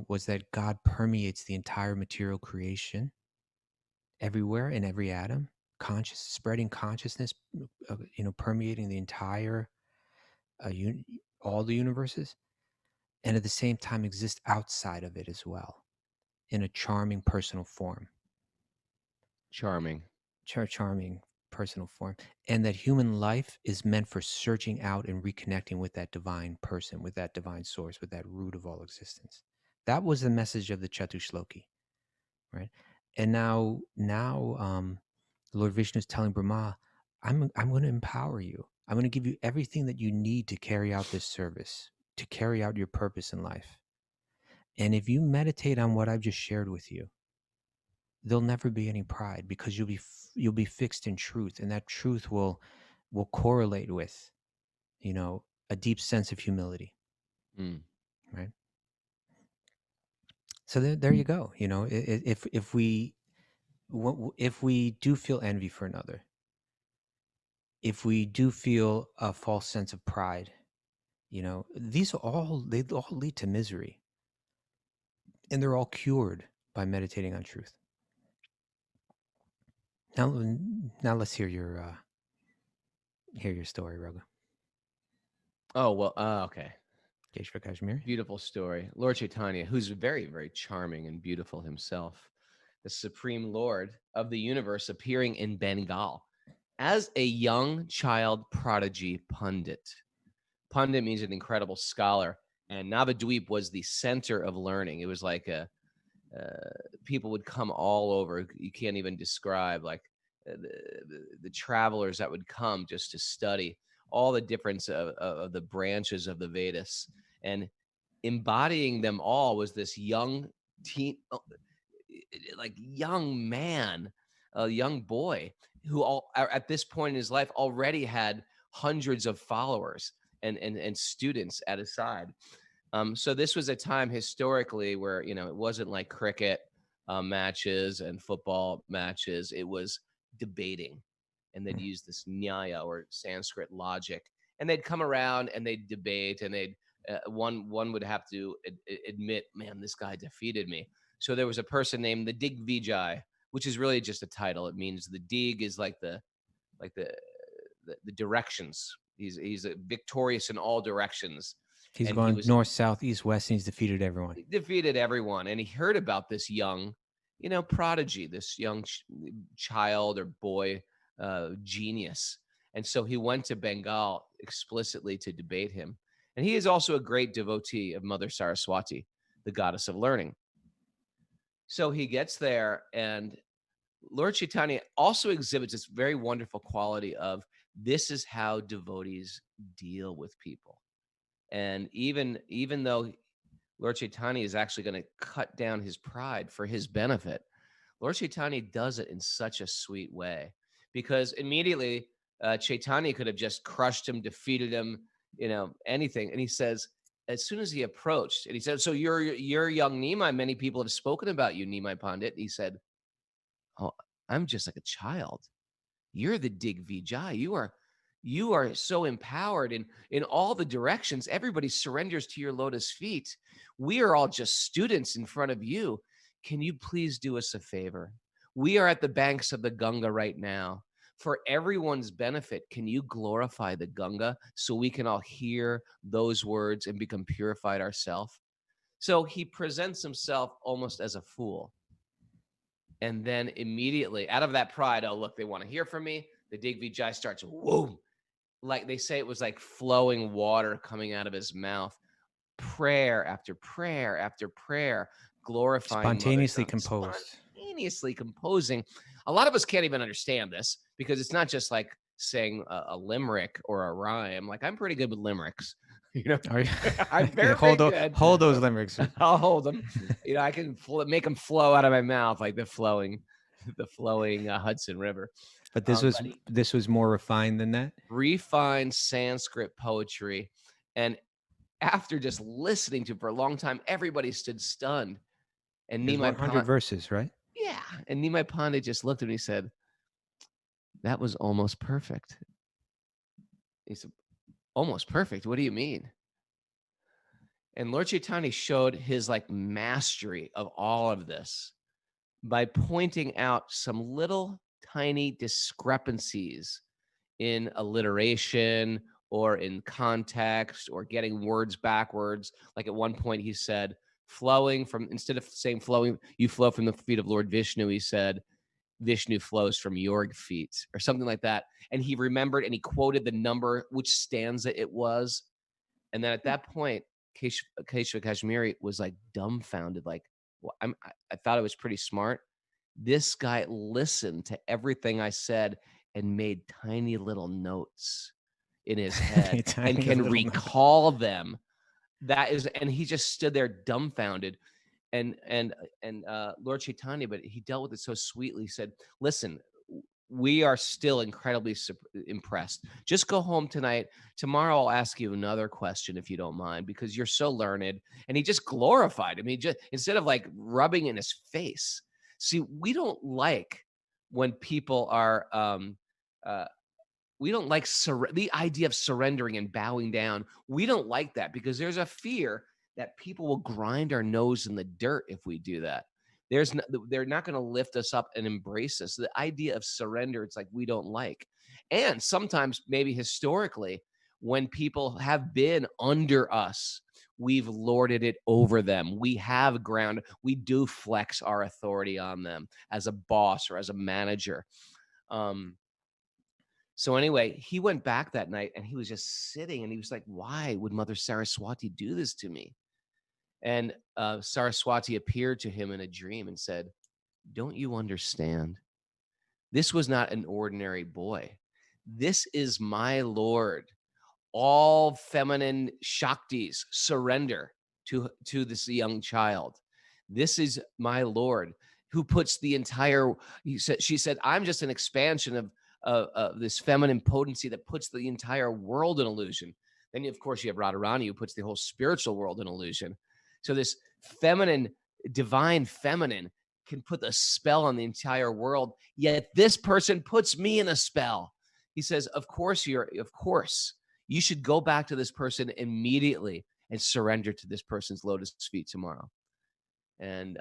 was that God permeates the entire material creation, everywhere in every atom, spreading consciousness, permeating the entire, all the universes, and at the same time exist outside of it as well, in a charming personal form. Charming personal form, and that human life is meant for searching out and reconnecting with that divine person, with that divine source, with that root of all existence. That was the message of the Chatushloki, right? And now, Lord Vishnu is telling Brahma, I'm going to empower you. I'm going to give you everything that you need to carry out this service, to carry out your purpose in life. And if you meditate on what I've just shared with you, there'll never be any pride, because you'll be fixed in truth, and that truth will correlate with, a deep sense of humility. Mm. Right. So there you go. You know, if we do feel envy for another, if we do feel a false sense of pride, you know, they all lead to misery, and they're all cured by meditating on truth. Now let's hear your story, Raghu. Oh, well, okay. Keshava Kashmiri. Beautiful story. Lord Chaitanya, who's very, very charming and beautiful himself, the Supreme Lord of the universe, appearing in Bengal as a young child prodigy pundit. Pundit means an incredible scholar, and Navadweep was the center of learning. It was like people would come all over. You can't even describe, like the travelers that would come just to study all the difference of the branches of the Vedas, and embodying them all was this young teen, like young man, a young boy who at this point in his life already had hundreds of followers and students at his side. So this was a time historically where, you know, it wasn't like cricket matches and football matches. It was debating, and they'd use this nyaya, or Sanskrit logic, and they'd come around and they'd debate, and they'd one would have to admit, man, this guy defeated me. So there was a person named the Digvijay, which is really just a title. It means the dig is like the directions. He's victorious in all directions. He's And gone north, south, east, west, and he's defeated everyone. He defeated everyone. And he heard about this young, you know, prodigy, this young child or boy genius. And so he went to Bengal explicitly to debate him. And he is also a great devotee of Mother Saraswati, the goddess of learning. So he gets there, and Lord Chaitanya also exhibits this very wonderful quality of, this is how devotees deal with people. And even though Lord Chaitanya is actually going to cut down his pride for his benefit, Lord Chaitanya does it in such a sweet way, because immediately Chaitanya could have just crushed him, defeated him, you know, anything. And he says, as soon as he approached, and he said, so you're young Nimai. Many people have spoken about you, Nimai Pandit. He said, oh, I'm just like a child. You're the Digvijay. You are so empowered in all the directions. Everybody surrenders to your lotus feet. We are all just students in front of you. Can you please do us a favor? We are at the banks of the Ganga right now. For everyone's benefit, can you glorify the Ganga so we can all hear those words and become purified ourselves? So he presents himself almost as a fool. And then immediately, out of that pride, oh, look, they want to hear from me. The Digvijay starts, whoa. Like they say, it was like flowing water coming out of his mouth. Prayer after prayer after prayer, glorifying spontaneously composed. Spontaneously composing. A lot of us can't even understand this, because it's not just like saying a limerick or a rhyme. Like, I'm pretty good with limericks. You know, I'm very good. Hold those limericks. I'll hold them. You know, I can make them flow out of my mouth like the flowing Hudson River. But this was more refined than that. Refined Sanskrit poetry, and after just listening to it for a long time, everybody stood stunned. And Nimai 100 verses, right? Yeah, and Nimai Pandit just looked at me and said, "That was almost perfect." He said, "Almost perfect? What do you mean?" And Lord Chaitanya showed his like mastery of all of this by pointing out some little tiny discrepancies in alliteration or in context or getting words backwards. Like at one point he said, flowing from, instead of saying flowing, you flow from the feet of Lord Vishnu, he said, Vishnu flows from your feet, or something like that. And he remembered and he quoted the number, which stanza it was. And then at that point, Keshava Kashmiri was like dumbfounded, like, well, I thought it was pretty smart. This guy listened to everything I said and made tiny little notes in his head and can recall them. That is, and he just stood there dumbfounded. And Lord Chaitanya, but he dealt with it so sweetly. He said, listen, we are still incredibly impressed. Just go home tonight. Tomorrow I'll ask you another question if you don't mind, because you're so learned. And he just glorified him. He just, instead of like rubbing in his face. See, we don't like when people are, we don't like the idea of surrendering and bowing down. We don't like that because there's a fear that people will grind our nose in the dirt if we do that. They're not going to lift us up and embrace us. The idea of surrender, it's like we don't like. And sometimes maybe historically, when people have been under us, we've lorded it over them. We have ground. We do flex our authority on them as a boss or as a manager. So anyway, he went back that night and he was just sitting and he was like, why would Mother Saraswati do this to me? And Saraswati appeared to him in a dream and said, don't you understand? This was not an ordinary boy. This is my Lord. All feminine Shaktis surrender to this young child. This is my Lord who puts the entire, she said, I'm just an expansion of this feminine potency that puts the entire world in illusion. Then, of course, you have Radharani who puts the whole spiritual world in illusion. So this feminine, divine feminine can put a spell on the entire world, yet this person puts me in a spell. He says, of course, you should go back to this person immediately and surrender to this person's lotus feet tomorrow. And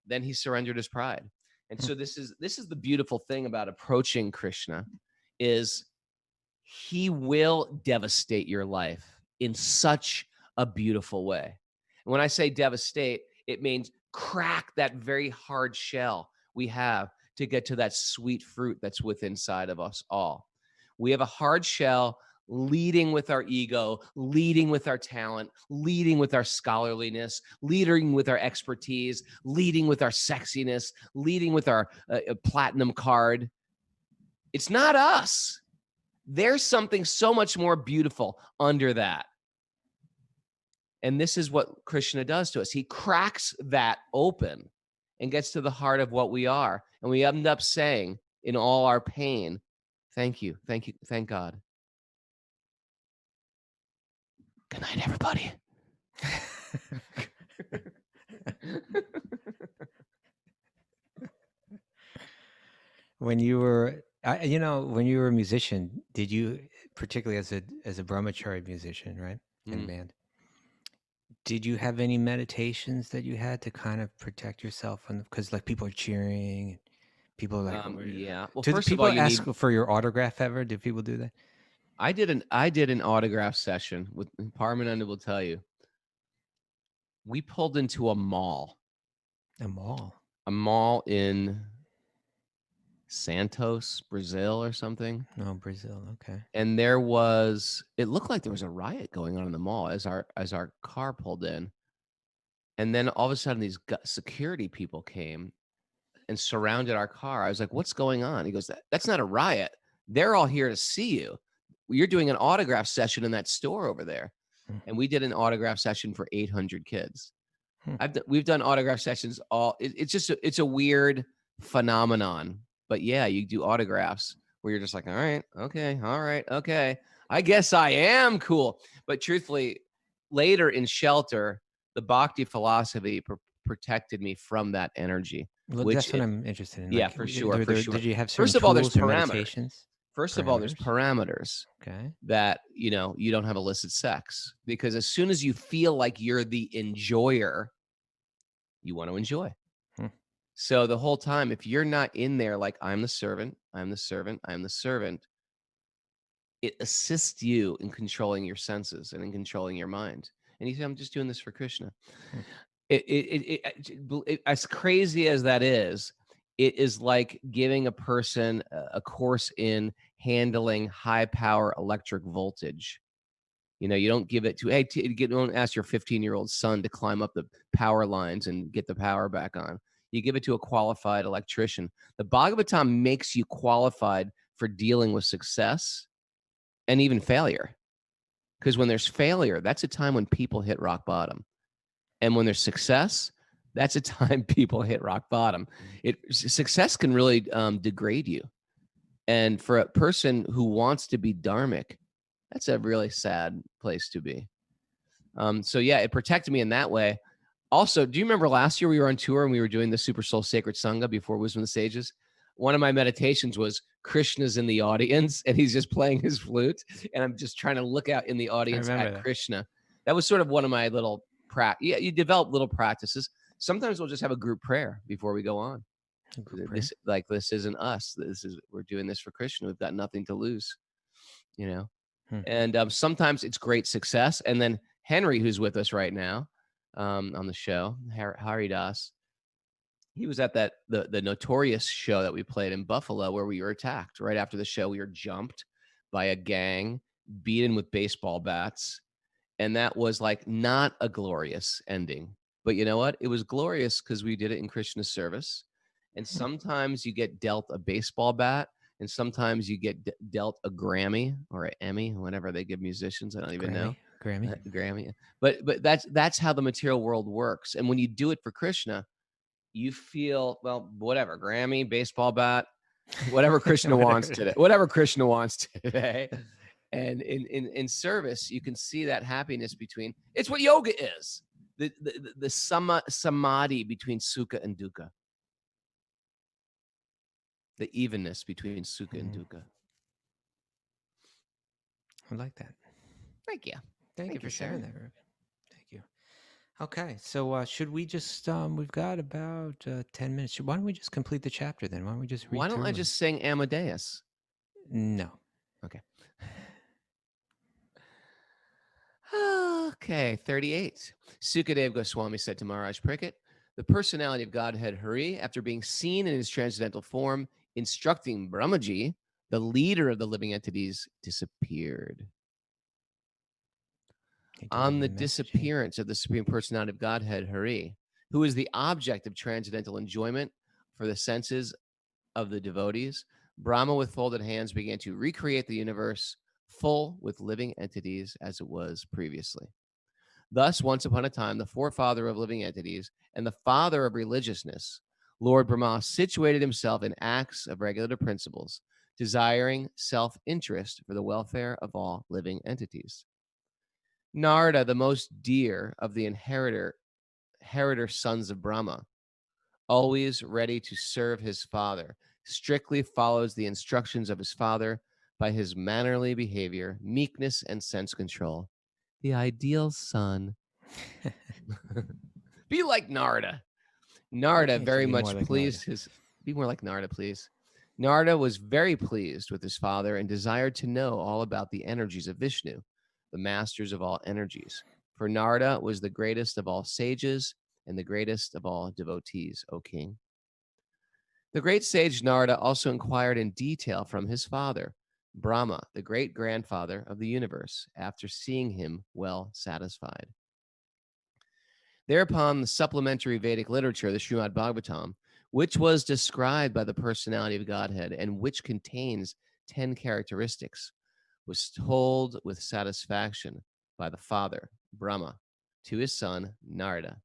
then he surrendered his pride. And so this is the beautiful thing about approaching Krishna, is he will devastate your life in such a beautiful way. And when I say devastate, it means crack that very hard shell we have to get to that sweet fruit that's within inside of us all. We have a hard shell, leading with our ego, leading with our talent, leading with our scholarliness, leading with our expertise, leading with our sexiness, leading with our platinum card. It's not us. There's something so much more beautiful under that. And this is what Krishna does to us. He cracks that open and gets to the heart of what we are. And we end up saying in all our pain, thank you, thank God. Good night, everybody. When you were, when you were a musician, did you, particularly as a brahmachari musician, right, in band, did you have any meditations that you had to kind of protect yourself from? Because like people are cheering, people are like, yeah. Well, did first people of all, ask for your autograph ever? Did people do that? I did an autograph session with Paramananda will tell you. We pulled into a mall. A mall? A mall in Santos, Brazil or something. No, Brazil, okay. And it looked like there was a riot going on in the mall as our car pulled in. And then all of a sudden these security people came and surrounded our car. I was like, what's going on? He goes, that's not a riot. They're all here to see you. You're doing an autograph session in that store over there. And we did an autograph session for 800 kids. We've done autograph sessions it's a weird phenomenon. But yeah, you do autographs where you're just like, all right, okay. I guess I am cool. But truthfully, later in Shelter, the Bhakti philosophy protected me from that energy. Well, that's what I'm interested in. Yeah, for sure. Did you have certain First of all, there's tools or parameters. meditations? First of all, there's parameters. Okay. That, you don't have illicit sex. Because as soon as you feel like you're the enjoyer, you want to enjoy. So the whole time, if you're not in there like, I'm the servant, it assists you in controlling your senses and in controlling your mind. And you say, I'm just doing this for Krishna. As crazy as that is, it is like giving a person a course in handling high power electric voltage. You don't give it to, don't ask your 15-year-old son to climb up the power lines and get the power back on. You give it to a qualified electrician. The Bhagavatam makes you qualified for dealing with success and even failure. Because when there's failure, that's a time when people hit rock bottom. And when there's success, that's a time people hit rock bottom. Success can really degrade you. And for a person who wants to be dharmic, that's a really sad place to be. So yeah, it protected me in that way. Also, do you remember last year we were on tour and we were doing the Super Soul Sacred Sangha before Wisdom of the Sages? One of my meditations was Krishna's in the audience and he's just playing his flute. And I'm just trying to look out in the audience at Krishna. That was sort of one of my little yeah, you develop little practices. Sometimes we'll just have a group prayer before we go on. This isn't us. We're doing this for Krishna. We've got nothing to lose, you know? And sometimes it's great success. And then Henry, who's with us right now on the show, Haridas, he was at the Notorious show that we played in Buffalo where we were attacked. Right after the show, we were jumped by a gang, beaten with baseball bats. And that was like not a glorious ending. But you know what? It was glorious because we did it in Krishna's service. And sometimes you get dealt a baseball bat, and sometimes you get dealt a Grammy or an Emmy, whatever they give musicians. I don't even know. Grammy. But that's how the material world works. And when you do it for Krishna, you feel, well, whatever, Grammy, baseball bat, whatever Krishna wants today. Whatever Krishna wants today. And in service, you can see that happiness between. It's what yoga is. The samadhi between sukha and dukkha. The evenness between sukha and dukkha. I like that. Thank you. Thank you for sharing that, Ruben. Thank you. Okay, so should we just, we've got about 10 minutes. Why don't we just complete the chapter then? Why don't we just read Why don't I just sing Amadeus? No. Okay. Okay, 38. Sukadeva Goswami said to Maharaj Parikshit, the personality of Godhead Hari, after being seen in his transcendental form, instructing Brahmaji, the leader of the living entities, disappeared. On the disappearance of the Supreme Personality of Godhead Hari, who is the object of transcendental enjoyment for the senses of the devotees, Brahma with folded hands began to recreate the universe full with living entities as it was previously. Thus, once upon a time, the forefather of living entities and the father of religiousness, Lord Brahma situated himself in acts of regulative principles, desiring self-interest for the welfare of all living entities. Narada, the most dear of the inheritor sons of Brahma, always ready to serve his father, strictly follows the instructions of his father by his mannerly behavior, meekness, and sense control. The ideal son. Be like Narada. Narada very much pleased his. Be more like Narada, please. Narada was very pleased with his father and desired to know all about the energies of Vishnu, the masters of all energies. For Narada was the greatest of all sages and the greatest of all devotees, O king. The great sage Narada also inquired in detail from his father, Brahma, the great-grandfather of the universe, after seeing him well satisfied. Thereupon, the supplementary Vedic literature, the Srimad Bhagavatam, which was described by the personality of Godhead and which contains 10 characteristics, was told with satisfaction by the father, Brahma, to his son, Narada.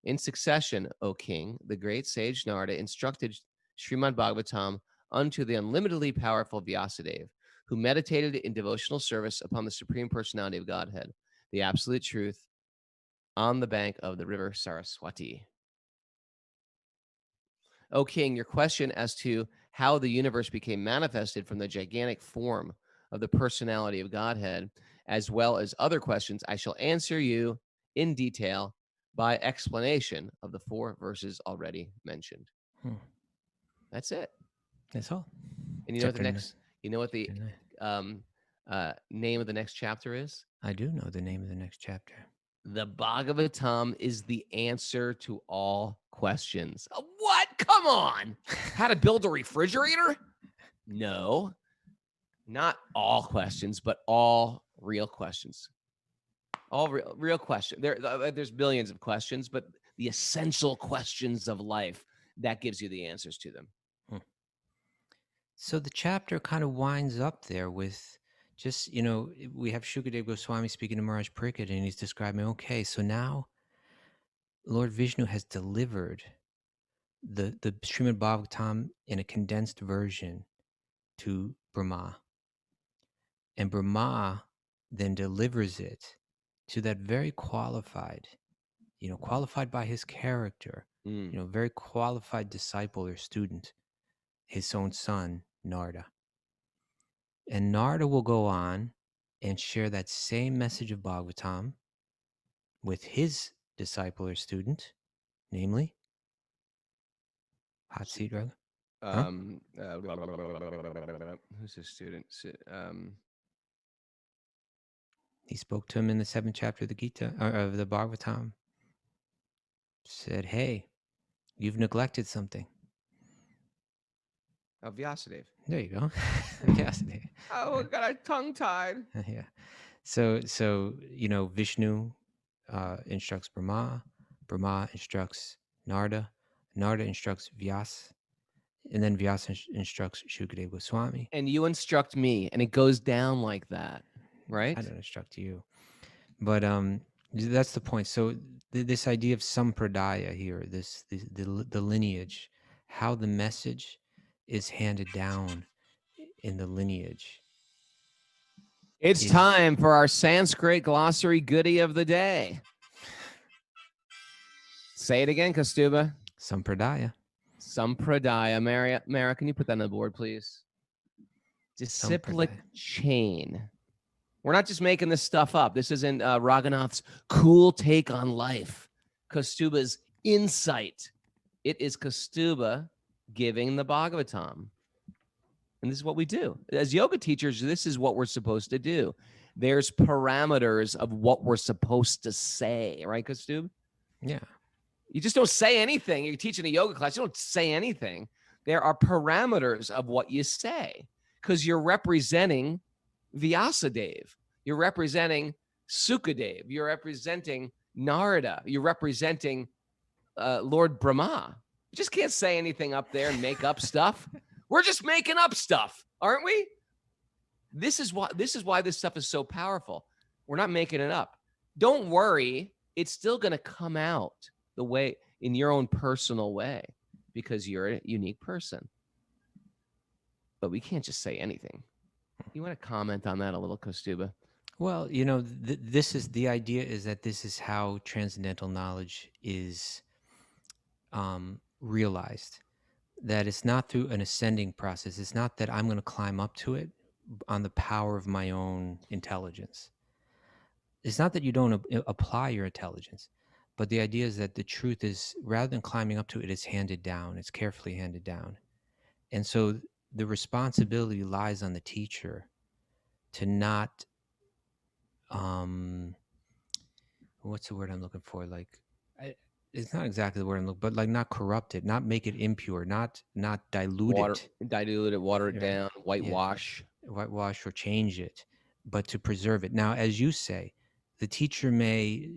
In succession, O king, the great sage Narada instructed Srimad Bhagavatam unto the unlimitedly powerful Vyasadeva, who meditated in devotional service upon the Supreme Personality of Godhead, the Absolute Truth, on the bank of the river Saraswati. O king, your question as to how the universe became manifested from the gigantic form of the personality of Godhead, as well as other questions, I shall answer you in detail by explanation of the 4 verses already mentioned. That's it. That's all. And you know what the next? You know what the name of the next chapter is? I do know the name of the next chapter. The Bhagavatam is the answer to all questions. What? Come on. How to build a refrigerator? No. Not all questions, but all real questions. All real questions. There's billions of questions, but the essential questions of life, that gives you the answers to them. So the chapter kind of winds up there with just, we have Shukadeva Goswami speaking to Maharaj Parikshit, and he's describing, okay, so now Lord Vishnu has delivered the Srimad Bhagavatam in a condensed version to Brahma. And Brahma then delivers it to that very qualified, qualified by his character, very qualified disciple or student, his own son, Narada. And Narada will go on and share that same message of Bhagavatam with his disciple or student, namely, hot seat, Raghu? Who's his student? He spoke to him in the 7th chapter of the Gita, of the Bhagavatam. Said, hey, you've neglected something. Vyasadeva. There you go. Vyasadeva. Oh, got a tongue tied. Yeah. So Vishnu instructs Brahma. Brahma instructs Narada. Narada instructs Vyasa. And then Vyasa instructs Shukadeva Goswami. And you instruct me, and it goes down like that, right? I don't instruct you. But that's the point. So this idea of sampradaya here, the lineage, how the message is handed down in the lineage. It's time for our Sanskrit glossary goodie of the day. Say it again, Kaustubha. Sampradaya. Sampradaya. Mara, can you put that on the board, please? Disciplic chain. We're not just making this stuff up. This isn't Raghunath's cool take on life. Kaustubha's insight. It is Kaustubha giving the Bhagavatam. And this is what we do. As yoga teachers, this is what we're supposed to do. There's parameters of what we're supposed to say, right, Kaustubha? Yeah. You just don't say anything. You're teaching a yoga class. You don't say anything. There are parameters of what you say because you're representing Vyasadeva. You're representing Sukadev. You're representing Narada. You're representing Lord Brahma. You just can't say anything up there and make up stuff. We're just making up stuff, aren't we? This is why this stuff is so powerful. We're not making it up. Don't worry. It's still going to come out the way in your own personal way because you're a unique person. But we can't just say anything. You want to comment on that a little, Kaustubha? Well, this is the idea is that this is how transcendental knowledge is realized. That it's not through an ascending process. It's not that I'm going to climb up to it on the power of my own intelligence. It's not that you don't apply your intelligence, but the idea is that the truth is, rather than climbing up to it, it's handed down. It's carefully handed down. And so the responsibility lies on the teacher to not, what's the word I'm looking for? It's not exactly the word I'm looking, but not corrupt it, not make it impure, not dilute it. Dilute it, water it down, whitewash. Yeah. Whitewash or change it, but to preserve it. Now, as you say, the teacher may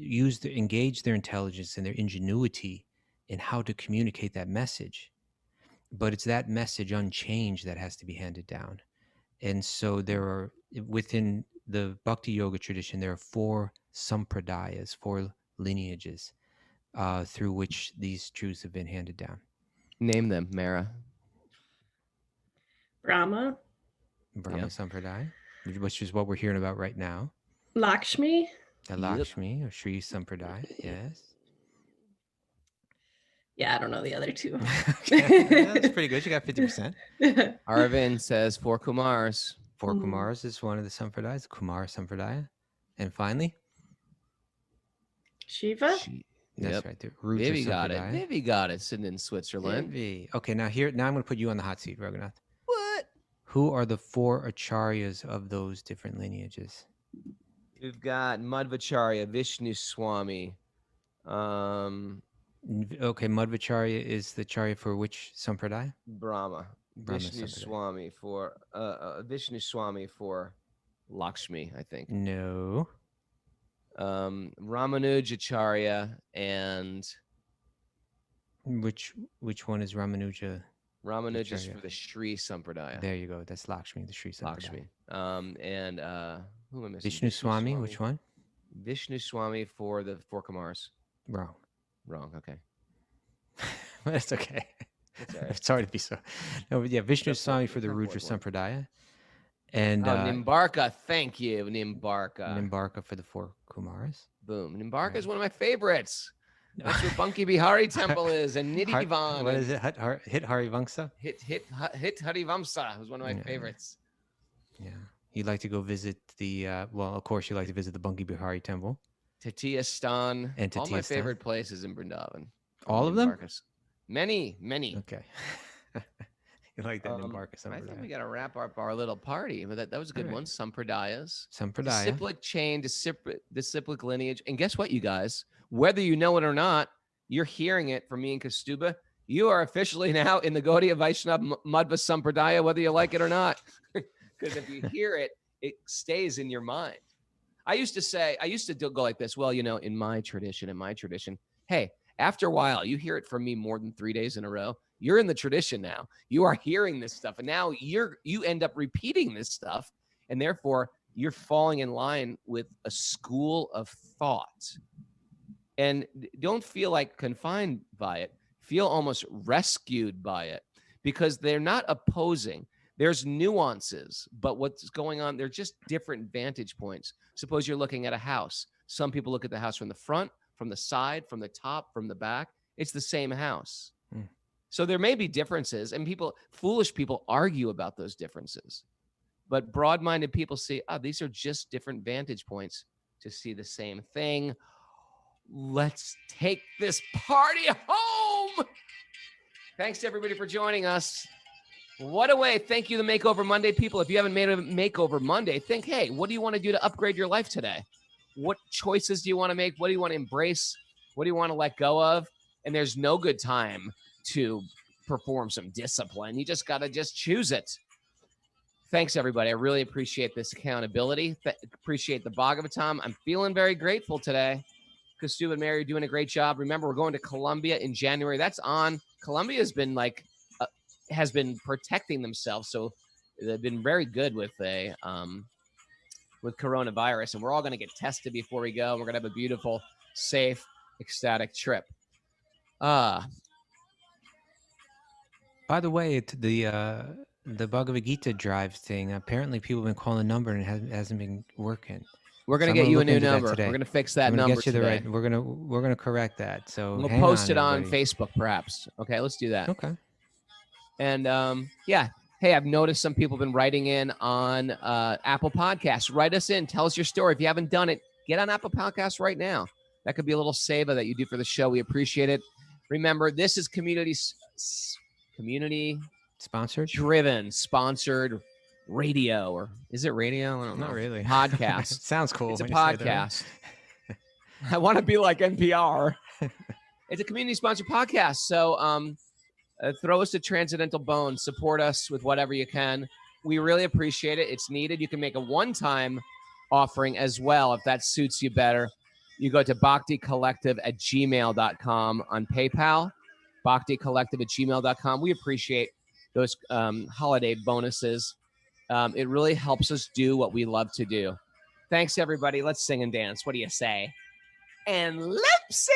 engage their intelligence and their ingenuity in how to communicate that message, but it's that message unchanged that has to be handed down. And so within the Bhakti-yogi tradition, there are 4 sampradayas, 4 lineages through which these truths have been handed down. Name them, Mara. Brahma Sampradaya, which is what we're hearing about right now. Lakshmi. The Lakshmi or Sri Sampradaya, yes. Yeah, I don't know the other 2. That's pretty good. You got 50%. Arvind says 4 Kumars. 4 Kumars is one of the Sampradayas, Kumar Sampradaya. And finally? Shiva? That's right. The roots Vivi of got it. Sampradaya. Vivi got it. Sitting in Switzerland. Vivi. Okay, now I'm going to put you on the hot seat, Raghunath. What? Who are the 4 acharyas of those different lineages? We've got Madhvacharya, Vishnu Swami. Okay, Madhvacharya is the charya for which sampradaya? Brahma Vishnu Swami for Lakshmi, I think. No. Ramanujacharya and which one is Ramanuja? Ramanuja is for the Sri Sampradaya. There you go. That's Lakshmi, the Sri Sampradaya. Lakshmi. And who am I missing? Vishnu Swami, which one? Vishnu Swami for the 4 Kumars. Wrong. Okay. That's okay. It's hard to be so. No, but yeah, Vishnu Swami for the Rudra Sampradaya. And Nimbarka, thank you, Nimbarka. Nimbarka for the 4 Kumaras. Boom. Nimbarka is one of my favorites. That's where Bunky Bihari Temple is, and Nidhivan. What is it? Hit Harivamsa? Hit Harivamsa was one of my favorites. Yeah. You'd like to go visit the, of course, you like to visit the Bunky Bihari Temple. Tatiya Stan. And all my favorite places in Vrindavan. All of them? Many. Okay. You like that Nimbarka Sampradaya. I think we got to wrap up our little party. But that was a good one. Sampradayas. Sampradaya. Disciplic chain, disciplic lineage. And guess what, you guys? Whether you know it or not, you're hearing it from me and Kaustubha. You are officially now in the Gaudiya Vaishnava Madhva Sampradaya, whether you like it or not. Because if you hear it, it stays in your mind. I used to go like this. Well, in my tradition, hey, after a while, you hear it from me more than 3 days in a row. You're in the tradition now. You are hearing this stuff. And now you end up repeating this stuff. And therefore, you're falling in line with a school of thought. And don't feel like confined by it. Feel almost rescued by it, because they're not opposing. There's nuances, but what's going on, they're just different vantage points. Suppose you're looking at a house. Some people look at the house from the front, from the side, from the top, from the back. It's the same house. So there may be differences, and foolish people argue about those differences. But broad-minded people see, these are just different vantage points to see the same thing. Let's take this party home. Thanks to everybody for joining us. What a way. Thank you, the Makeover Monday people. If you haven't made a Makeover Monday, think, hey, what do you want to do to upgrade your life today? What choices do you want to make? What do you want to embrace? What do you want to let go of? And there's no good time to perform some discipline. You just got to choose it. Thanks, everybody. I really appreciate this accountability. Appreciate the Bhagavatam. I'm feeling very grateful today. Kaustubha and Mary are doing a great job. Remember, we're going to Colombia in January. That's on. Colombia has been protecting themselves, so they've been very good with coronavirus, and we're all going to get tested before we go. We're going to have a beautiful, safe, ecstatic trip. By the way, the Bhagavad Gita drive thing, apparently people have been calling the number and it hasn't been working. We're going to get you a new number. We're going to fix that number today. We're going to correct that. So we'll post it on Facebook, perhaps. Okay, let's do that. Okay. And hey, I've noticed some people have been writing in on Apple Podcasts. Write us in. Tell us your story. If you haven't done it, get on Apple Podcasts right now. That could be a little saver that you do for the show. We appreciate it. Remember, this is community sponsored, sponsored radio, or is it radio? I don't know. Not really. Podcast. Sounds cool. It's a podcast. I want to be like NPR. It's a community sponsored podcast. So throw us a transcendental bone. Support us with whatever you can. We really appreciate it. It's needed. You can make a one-time offering as well if that suits you better. You go to bhakticollective@gmail.com on PayPal, bhakticollective@gmail.com. We appreciate those holiday bonuses. It really helps us do what we love to do. Thanks, everybody. Let's sing and dance. What do you say? And lip sync.